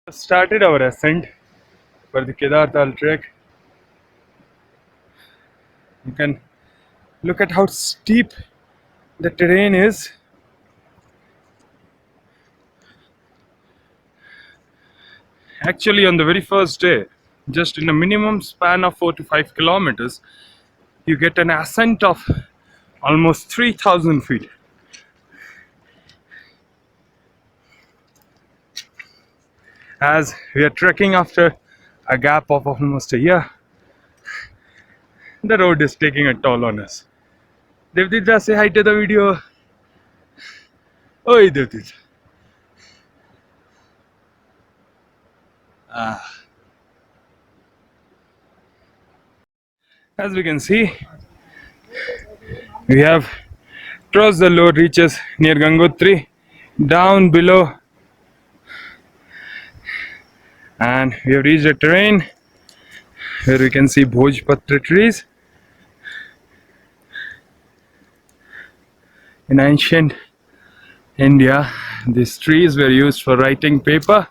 Started our ascent for the Kedartal trek. You can look at how steep the terrain is. Actually, on the very first day, just in a minimum span of 4 to 5 kilometers, you get an ascent of almost 3,000 feet. As we are trekking after a gap of almost a year, the road is taking a toll on us. Devdita, say hi to the video. Oi, Devdita. As we can see, we have crossed the low reaches near Gangotri, down below, and we have reached a terrain where we can see Bhojpatra trees. In ancient India, these trees were used for writing paper,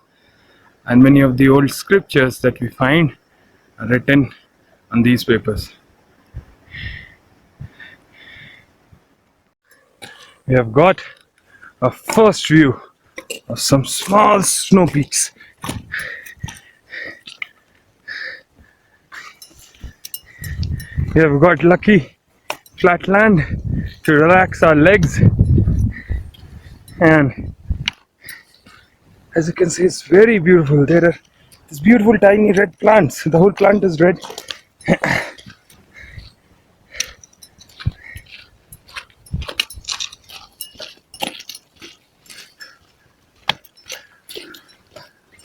and many of the old scriptures that we find are written on these papers. We have got a first view of some small snow peaks. We have got lucky flat land to relax our legs, and as you can see, it's very beautiful. There are these beautiful tiny red plants. The whole plant is red.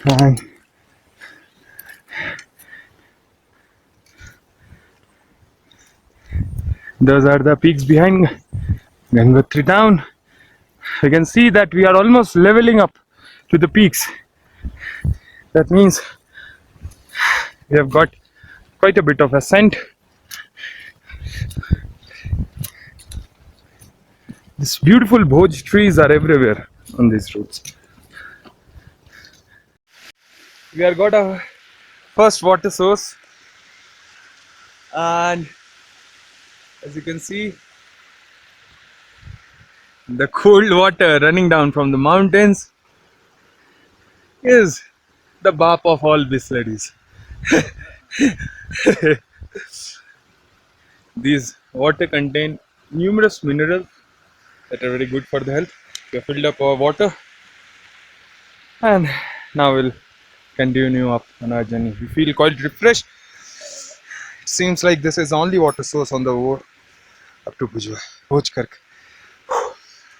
And those are the peaks behind Gangotri town. You can see that we are almost leveling up to the peaks. That means we have got quite a bit of ascent. These beautiful Bhoj trees are everywhere on these roads. We have got our first water source, and as you can see, the cold water running down from the mountains is the bap of all bisleris. These water contain numerous minerals that are very good for the health. We have filled up our water, and now we'll continue up on our journey. We feel quite refreshed. It seems like this is the only water source on the road up to Bhojkark.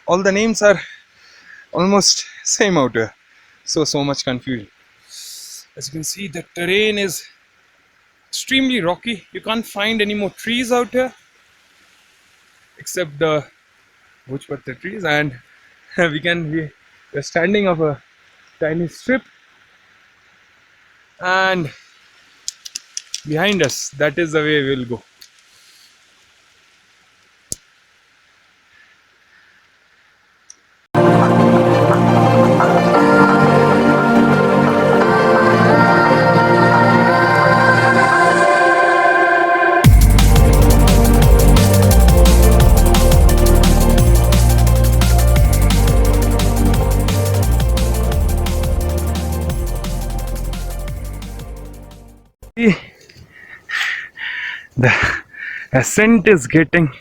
All the names are almost same out here, so much confusion. As you can see, the terrain is extremely rocky. You can't find any more trees out here except the Bhojpatra trees, and we're standing on a tiny strip, and behind us, that is the way we'll go. The ascent is getting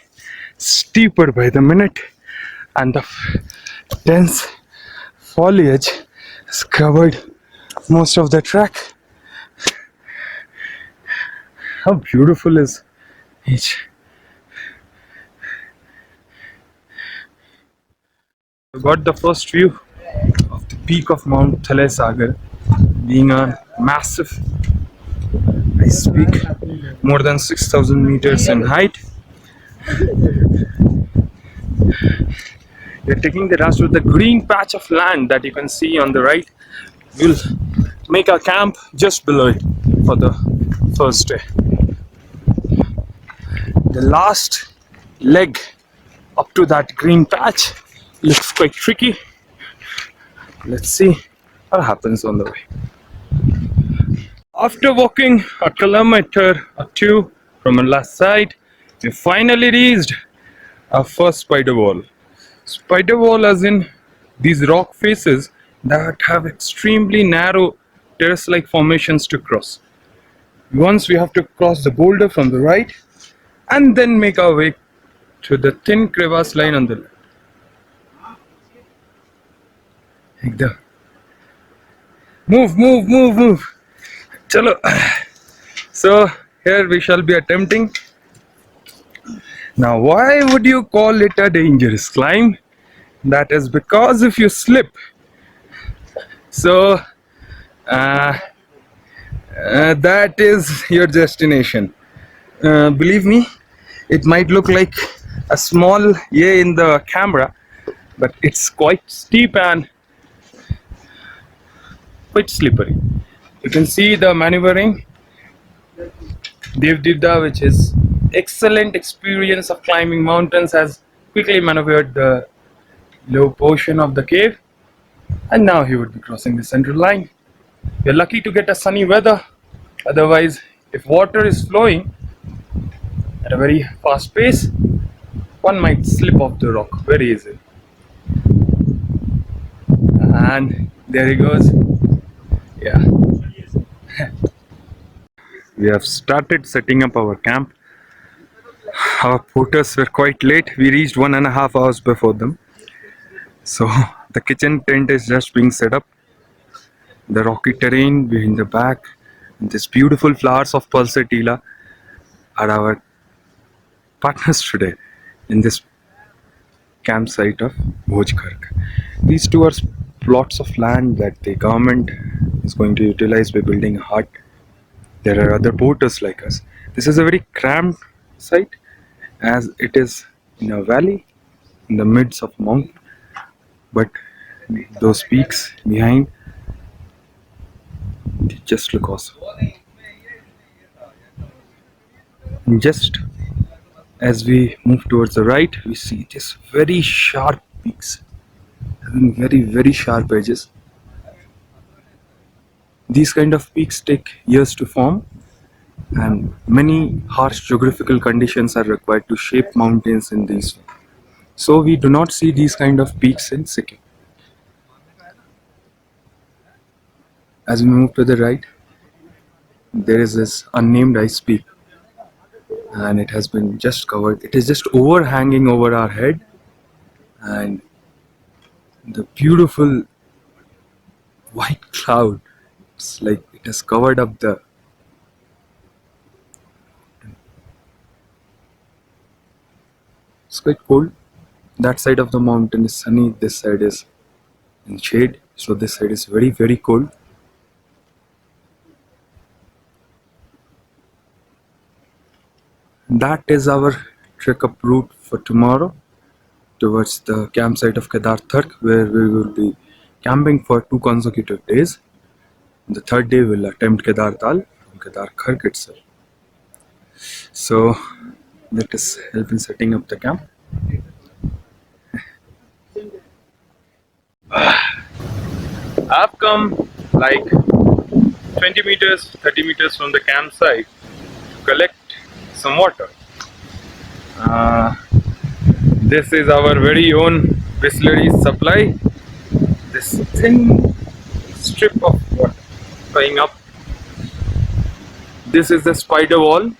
steeper by the minute, and the dense foliage has covered most of the track. How beautiful is each. We got the first view of the peak of Mount Thalai Sagar, being a massive ice peak, more than 6,000 meters in height. We're taking the rest of the green patch of land that you can see on the right. We'll make our camp just below it for the first day. The last leg up to that green patch looks quite tricky. Let's see what happens on the way. After walking a kilometer or two from the last side, we finally reached our first spider wall. Spider wall as in these rock faces that have extremely narrow terrace-like formations to cross. Once we have to cross the boulder from the right and then make our way to the thin crevasse line on the left. एकदम. Move. Chalo. So here we shall be attempting. Now why would you call it a dangerous climb? That is because if you slip, so uh, that is your destination. Believe me, it might look like a small yay in the camera, but it's quite steep and quite slippery. You can see the maneuvering Devdivda, which is excellent experience of climbing mountains, has quickly maneuvered the low portion of the cave, and now he would be crossing the central line. We are lucky to get a sunny weather. Otherwise, if water is flowing at a very fast pace, one might slip off the rock very easily. And there he goes. Yeah. We have started setting up our camp. Our porters were quite late. We reached 1.5 hours before them. So the kitchen tent is just being set up. The rocky terrain behind the back, and these beautiful flowers of pulsatilla are our partners today in this campsite of Bhojkark. These two are plots of land that the government is going to utilize by building a hut. There are other porters like us. This is a very cramped site as it is in a valley in the midst of mountain, but those peaks behind, they just look awesome. And just as we move towards the right, we see these very sharp peaks having very sharp edges. These kind of peaks take years to form, and many harsh geographical conditions are required to shape mountains in these. So we do not see these kind of peaks in Sikkim. As we move to the right, there is this unnamed ice peak, and it has been just covered. It is just overhanging over our head, and the beautiful white cloud, it's like it has covered up the. It's quite cold. That side of the mountain is sunny, this side is in shade, so this side is very cold. That is our trek up route for tomorrow towards the campsite of Kedartal, where we will be camping for 2 consecutive days. The third day we'll attempt Kedartal from Kedartal itself. So let us help in setting up the camp. I've come like 20 meters, 30 meters from the campsite to collect some water. This is our very own Bisleri supply. This thin strip of water going up. This is the spider wall,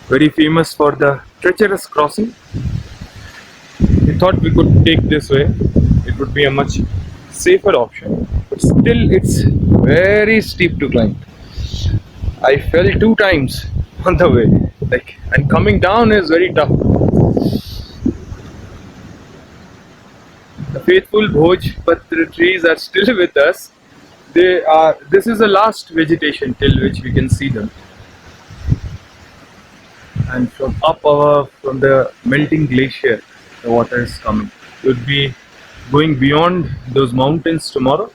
very famous for the treacherous crossing. We thought we could take this way. It would be a much safer option, but still it's very steep to climb. I fell 2 times on the way, and coming down is very tough. The faithful Bhojpatra trees are still with us. This is the last vegetation till which we can see them. And from from the melting glacier, the water is coming. It would be going beyond those mountains tomorrow.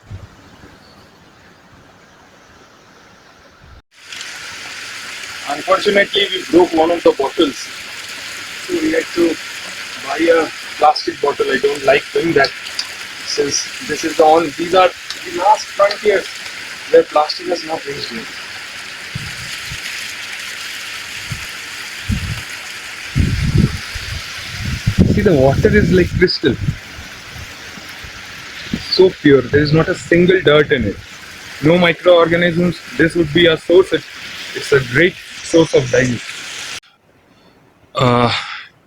Unfortunately, we broke one of the bottles, so we had to buy a plastic bottle. I don't like doing that, since these are the last frontiers where plastic has not reached yet. See, the water is like crystal, so pure. There is not a single dirt in it. No microorganisms. This would be a source. It's a great source of dye.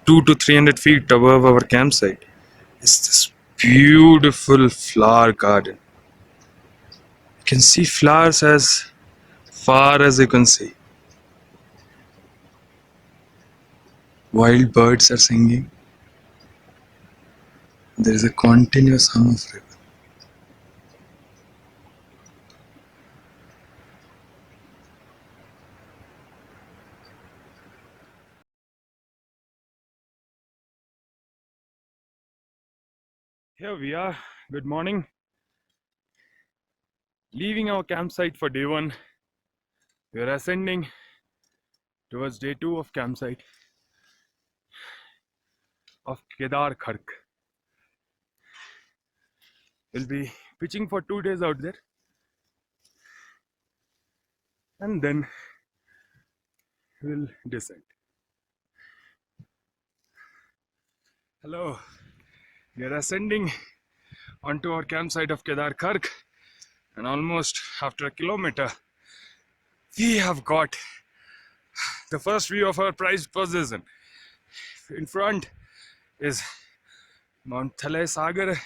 2 to 300 feet above our campsite is this beautiful flower garden. You can see flowers as far as you can see. Wild birds are singing. There is a continuous hum of river. Here we are. Good morning. Leaving our campsite for day one. We are ascending towards day two of campsite of Kedartal. We'll be pitching for 2 days out there, and then we'll descend. Hello. We are ascending onto our campsite of Kedartal, and almost after a kilometer, we have got the first view of our prized possession. In front is Mount Thalai Sagar,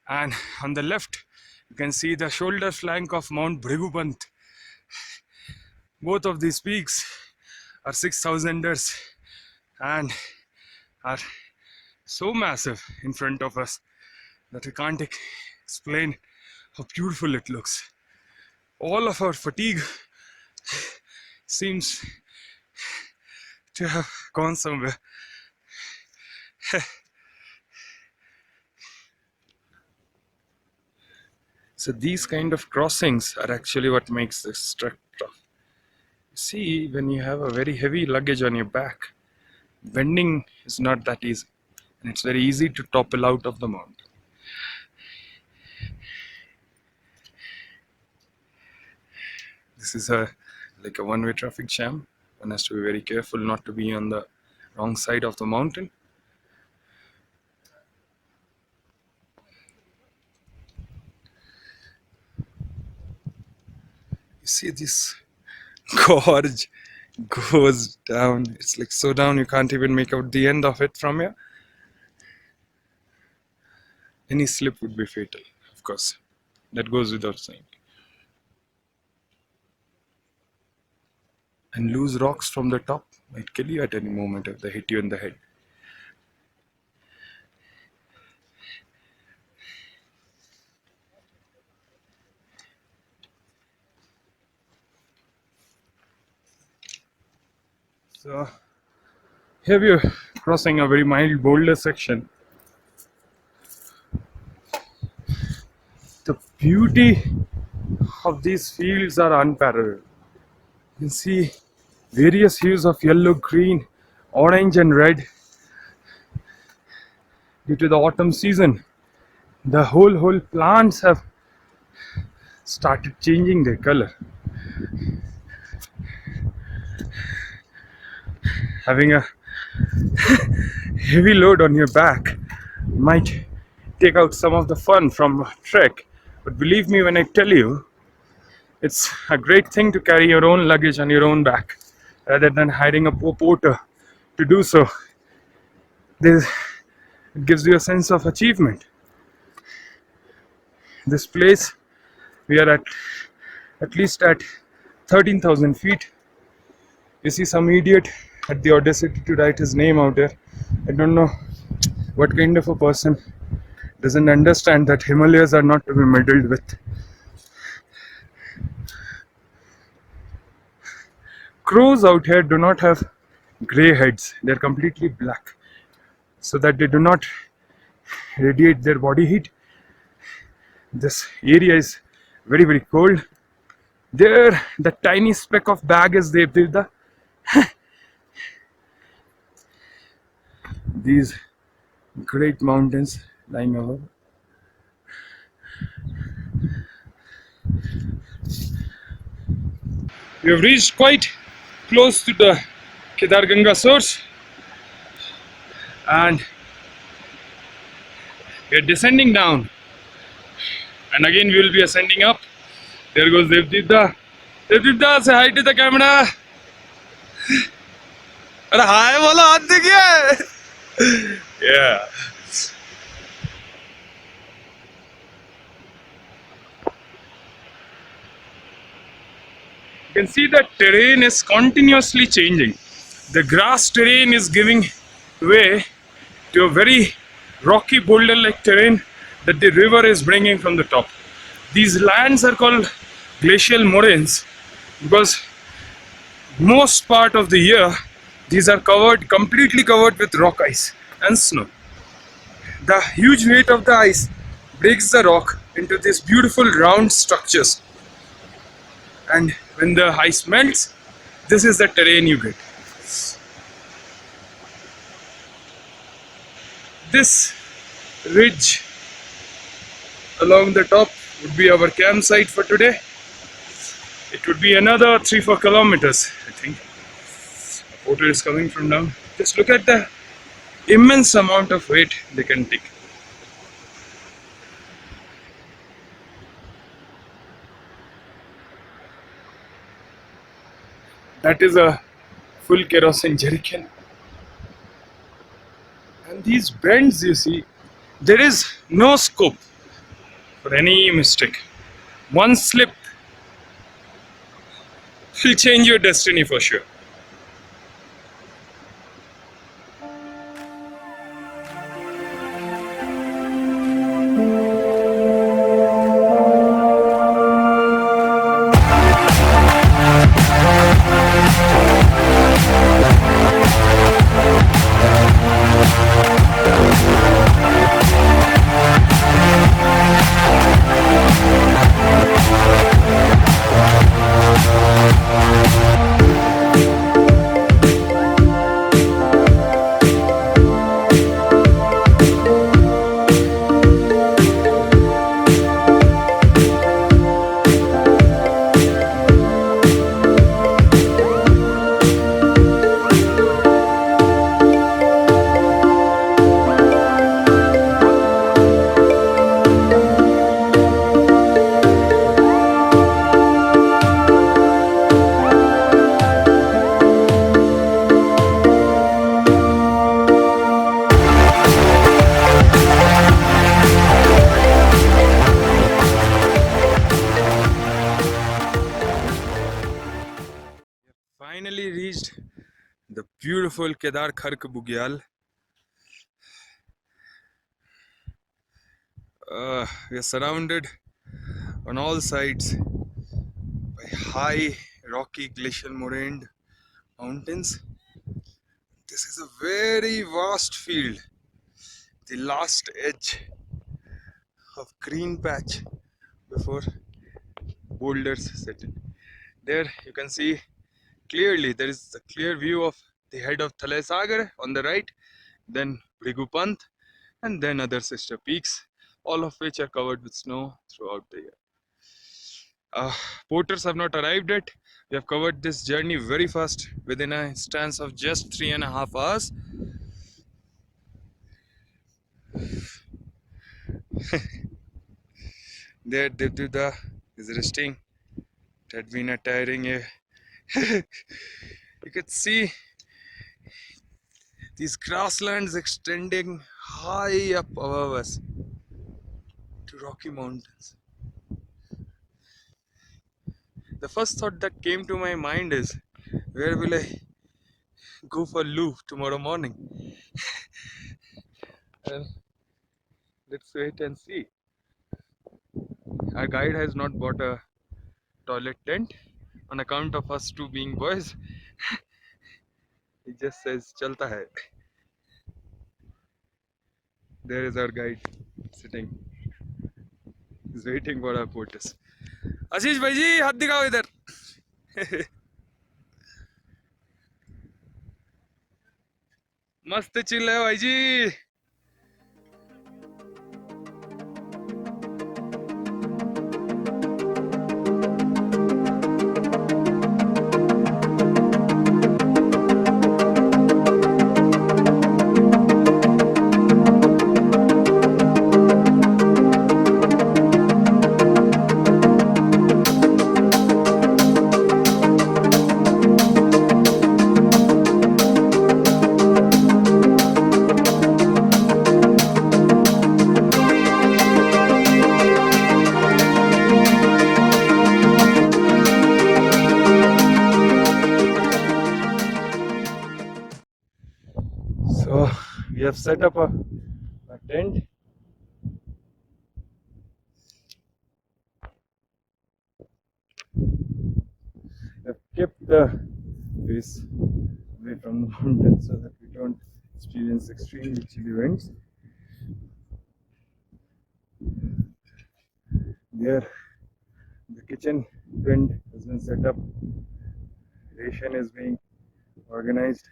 and on the left you can see the shoulder flank of Mount Bhrigupant. Both of these peaks are 6,000ers and are so massive in front of us that we can't explain how beautiful it looks. All of our fatigue seems to have gone somewhere. So these kind of crossings are actually what makes this trek tough. See, when you have a very heavy luggage on your back, bending is not that easy, and it's very easy to topple out of the mountain. This is like a one-way traffic jam. One has to be very careful not to be on the wrong side of the mountain. You see this gorge goes down. It's like so down you can't even make out the end of it from here. Any slip would be fatal, of course. That goes without saying. And loose rocks from the top might kill you at any moment if they hit you in the head. So here we are crossing a very mild boulder section. The beauty of these fields are unparalleled. You can see various hues of yellow, green, orange and red. Due to the autumn season, the whole plants have started changing their color. Having a heavy load on your back might take out some of the fun from a trek, but believe me when I tell you, it's a great thing to carry your own luggage on your own back rather than hiring a porter to do so. It gives you a sense of achievement. This place, we are at least at 13,000 feet. You see some idiot had the audacity to write his name out there. I don't know what kind of a person doesn't understand that Himalayas are not to be meddled with. Crows out here do not have grey heads. They're completely black so that they do not radiate their body heat. This area is very cold. There, the tiny speck of bag is there. These great mountains lying above. We have reached quite close to the Kedar Ganga source, and We are descending down, and again we will be ascending up. There goes Devdipta. Devdipta, say hi to the camera. अरे हाय बोलो हाथ देखिए. Yeah. You can see the terrain is continuously changing. The grass terrain is giving way to a very rocky boulder like terrain that the river is bringing from the top. These lands are called glacial moraines because most part of the year these are completely covered with rock ice and snow. The huge weight of the ice breaks the rock into these beautiful round structures, and when the ice melts, this is the terrain you get. This ridge along the top would be our campsite for today. It would be another 3-4 kilometers, I think. The porter is coming from down. Just look at the immense amount of weight they can take. That is a full kerosene jerrycan. And these bends you see, there is no scope for any mistake. One slip will change your destiny for sure. Finally reached the beautiful Kedar Khark Bugyal. We are surrounded on all sides by high, rocky, glacial moraine mountains. This is a very vast field, the last edge of green patch before boulders set in. There you can see clearly there is a clear view of the head of Thalai Sagar on the right, then Brigupant, and then other sister peaks, all of which are covered with snow throughout the year. Porters have not arrived yet. We have covered this journey very fast within a stance of just 3.5 hours. There Devduta is resting. It had been a tiring year. You could see these grasslands extending high up above us to Rocky Mountains. The first thought that came to my mind is, where will I go for loo tomorrow morning? Well, let's wait and see. Our guide has not bought a toilet tent on account of us two being boys. He just says, "Chalta hai." There is our guide sitting. He's waiting for our porters. आशीष भाई जी हाथ दिखाओ इधर. मस्त chill है भाई जी. We have set up a tent. We have kept the face away from the mountain so that we don't experience extremely chilly winds. There, the kitchen tent has been set up. Ration is being organized.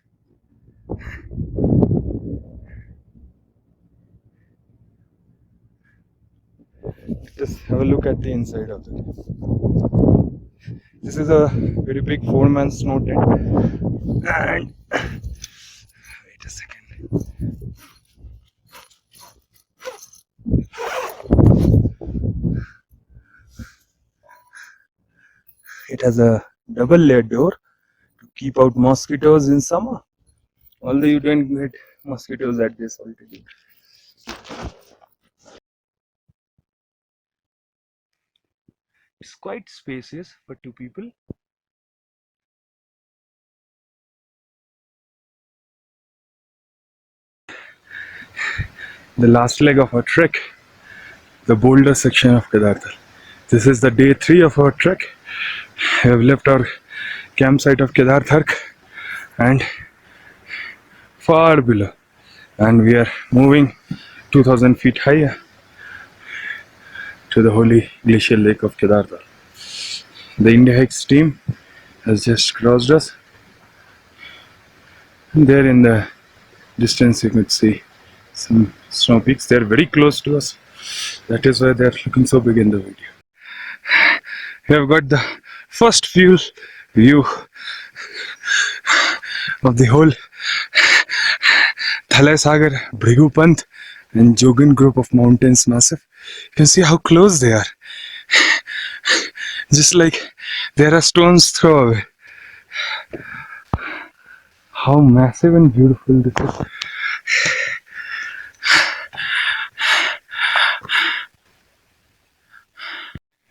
Just have a look at the inside of it. This is a very big 4-man snow tent. And wait a second. It has a double layered door to keep out mosquitoes in summer. Although you don't get mosquitoes at this altitude. It's quite spacious for 2 people. The last leg of our trek, the boulder section of Kedartal. This is the day 3 of our trek. We have left our campsite of Kedartal and far below, and we are moving 2000 feet higher to the holy glacial lake of Kedartal. The India Hikes team has just crossed us. And there in the distance you could see some snow peaks. They are very close to us. That is why they are looking so big in the video. We have got the first view of the whole Thalai Sagar, Bhrigupant and Jogan group of mountains massive. You can see how close they are. Just like there are stones throw away. How massive and beautiful this is.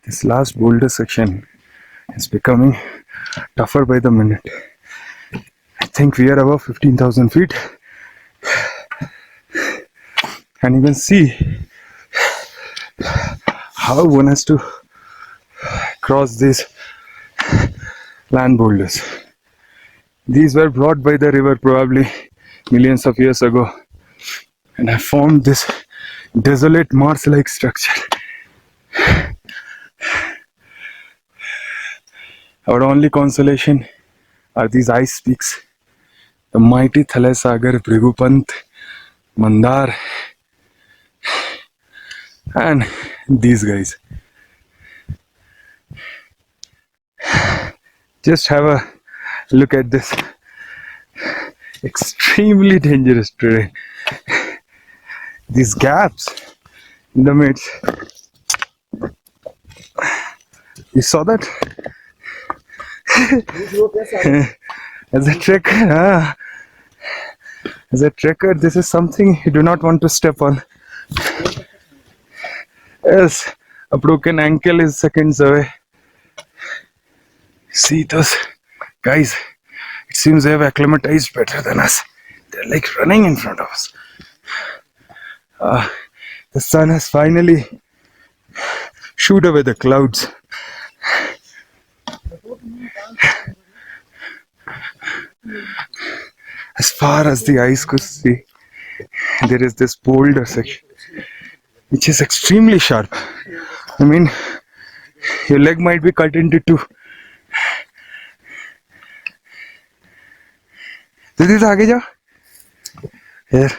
This last boulder section is becoming tougher by the minute. I think we are above 15,000 feet. And you can see how one has to cross these land boulders. These were brought by the river probably millions of years ago and have formed this desolate marsh-like structure. Our only consolation are these ice peaks, the mighty Thalai Sagar, Bhrigupant, Mandar, and these guys. Just have a look at this extremely dangerous terrain. These gaps in the midst. You saw that? As a trekker, this is something you do not want to step on. Yes, a broken ankle is seconds away. See those guys? It seems they have acclimatized better than us. They're like running in front of us. The sun has finally shooed away the clouds. As far as the eyes could see, there is this boulder section, which is extremely sharp. I mean, your leg might be cut into two. Did it आगे जाओ? Here.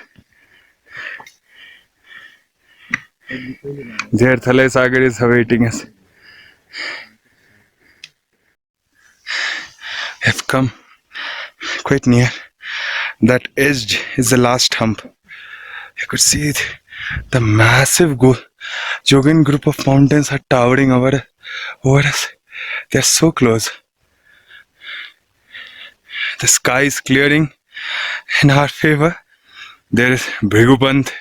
There Thalai Sagar is awaiting us. We have come quite near. That edge is the last hump. You could see it. The massive Jogan group of mountains are towering over us. They are so close. The sky is clearing in our favor. There is Bhrigupant,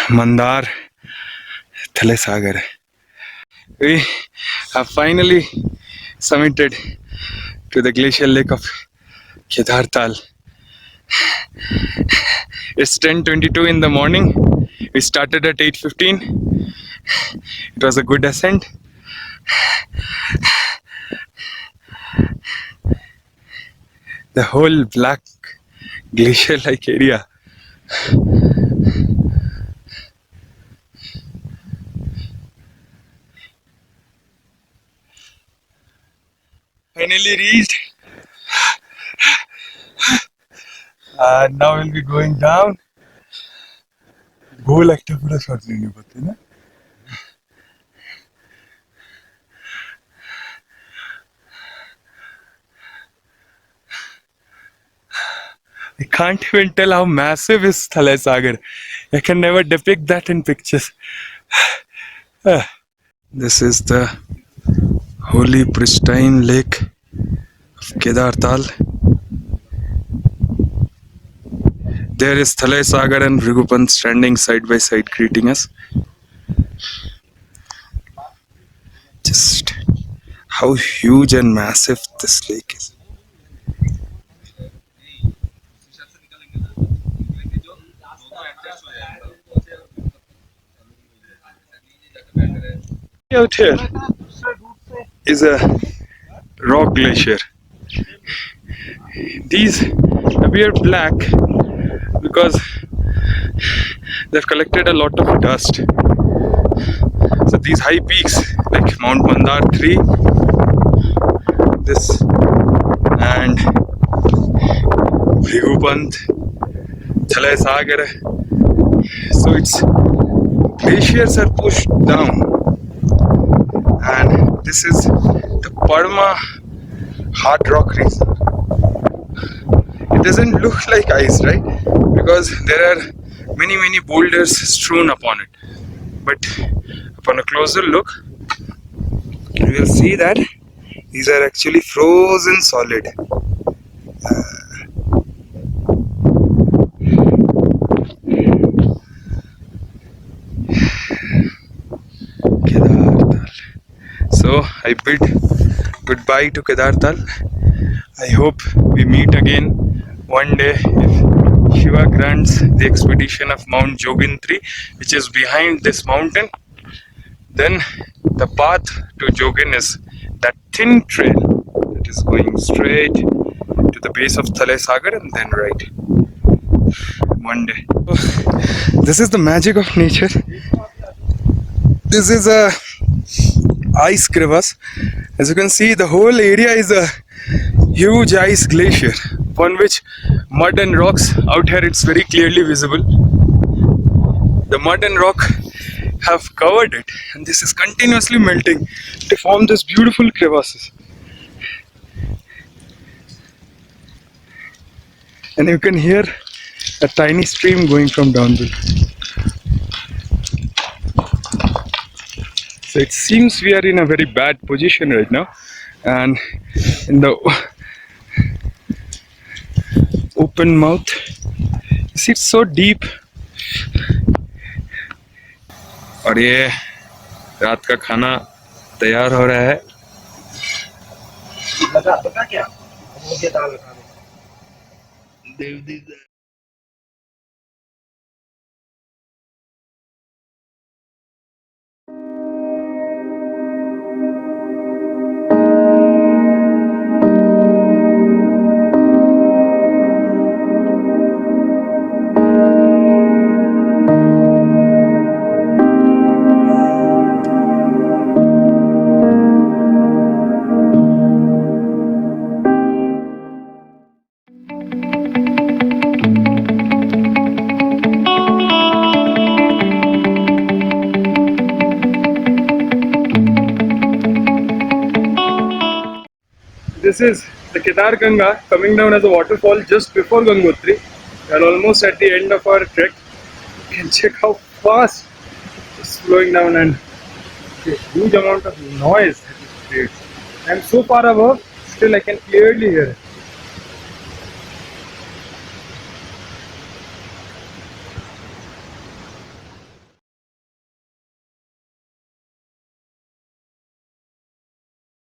Mandar, Thalai Sagar. We have finally summited to the glacial lake of Kedartal. It's 10:22 in the morning. We started at 8:15. It was a good ascent. The whole black glacier-like area. Finally reached. Now we'll be going down. गोल একটা পুরো shot নিয়ে পড়তে না I can't even tell how massive is Thalai Sagar. I can never depict that in pictures. This is the holy pristine lake of Kedartal. There is Thalai Sagar and Bhrigupant standing side by side greeting us. Just how huge and massive this lake is. Out here is a rock glacier. These appear black because they've collected a lot of dust. So these high peaks like Mount Mandar 3, this and Bhrigupant, Thalai Sagar. So its glaciers are pushed down, and this is the Parma hard rock reserve. It doesn't look like ice, right? Because there are many boulders strewn upon it. But upon a closer look, you will see that these are actually frozen solid. Kedartal. So I bid goodbye to Kedartal. I hope we meet again one day if Shiva grants the expedition of Mount Jogintri, which is behind this mountain. Then the path to Jogin is that thin trail that is going straight to the base of Thalai Sagar and then right. One day. This is the magic of nature. This is a ice crevasse. As you can see, the whole area is a huge ice glacier upon which mud and rocks, out here it's very clearly visible. The mud and rock have covered it, and this is continuously melting to form this beautiful crevasses. And you can hear a tiny stream going from down below. So it seems we are in a very bad position right now, and in the open mouth, you see it's so deep. और ये रात का खाना तैयार हो रहा है. पता क्या मुझे दाल खा दे. This is the Kedar Ganga coming down as a waterfall just before Gangotri. We are almost at the end of our trek. You can check how fast it's flowing down and a huge amount of noise that it creates. I am so far above, still I can clearly hear it.